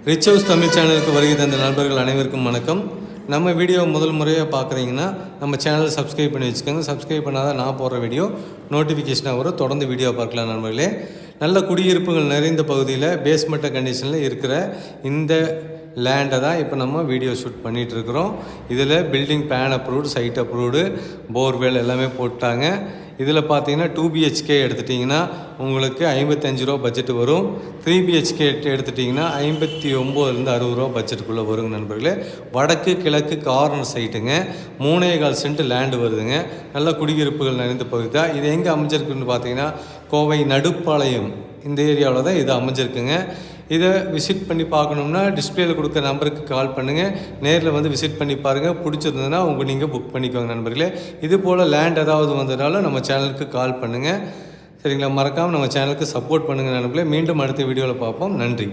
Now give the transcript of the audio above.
Rich house Tamil சேனலுக்கு வருகை தந்த நண்பர்கள் அனைவருக்கும் வணக்கம். நம்ம வீடியோ முதல் முறையாக பார்க்குறீங்கன்னா நம்ம சேனலை சப்ஸ்கிரைப் பண்ணி வச்சுக்கோங்க. சப்ஸ்கிரைப் பண்ணாதான் நான் போடுற வீடியோ நோட்டிஃபிகேஷனாக வரும். தொடர்ந்து வீடியோ பார்க்கலாம் நண்பர்களே. நல்ல குடியிருப்புகள் நிறைந்த பகுதியில் பேஸ்மெண்ட் கண்டிஷனில் இருக்கிற இந்த லேண்டை தான் இப்போ நம்ம வீடியோ ஷூட் பண்ணிகிட்ருக்குறோம். இதில் building plan approved, site approved, borewell எல்லாமே போட்டாங்க. இதில் பார்த்தீங்கன்னா 2 BHK எடுத்துட்டிங்கன்னா உங்களுக்கு 55 ரூபா பட்ஜெட் வரும். 3 BHK எடுத்துட்டிங்கன்னா 59லேருந்து 60 ரூபா பட்ஜெட்டுக்குள்ளே வருங்க நண்பர்களே. வடக்கு கிழக்கு கார்னர் சைட்டுங்க, 3.25 சென்ட் லேண்டு வருதுங்க. நல்ல குடியிருப்புகள் நிறைந்த பகுதி தான். இது எங்கே அமைஞ்சிருக்குன்னு பார்த்தீங்கன்னா கோவை நடுப்பாளையம் இந்த ஏரியாவில் தான் இது அமைஞ்சிருக்குங்க. இதை விசிட் பண்ணி பார்க்கணும்னா டிஸ்பிளேயில் கொடுக்குற நம்பருக்கு கால் பண்ணுங்கள். நேரில் வந்து விசிட் பண்ணி பாருங்கள். பிடிச்சிருந்ததுன்னா நீங்கள் புக் பண்ணிக்கோங்க நண்பர்களே. இது போல் லேண்ட் ஏதாவது வந்ததுனால நம்ம சேனலுக்கு கால் பண்ணுங்கள். சரிங்களா? மறக்காமல் நம்ம சேனலுக்கு சப்போர்ட் பண்ணுங்கள் நண்பர்களே. மீண்டும் அடுத்த வீடியோவில் பார்ப்போம். நன்றி.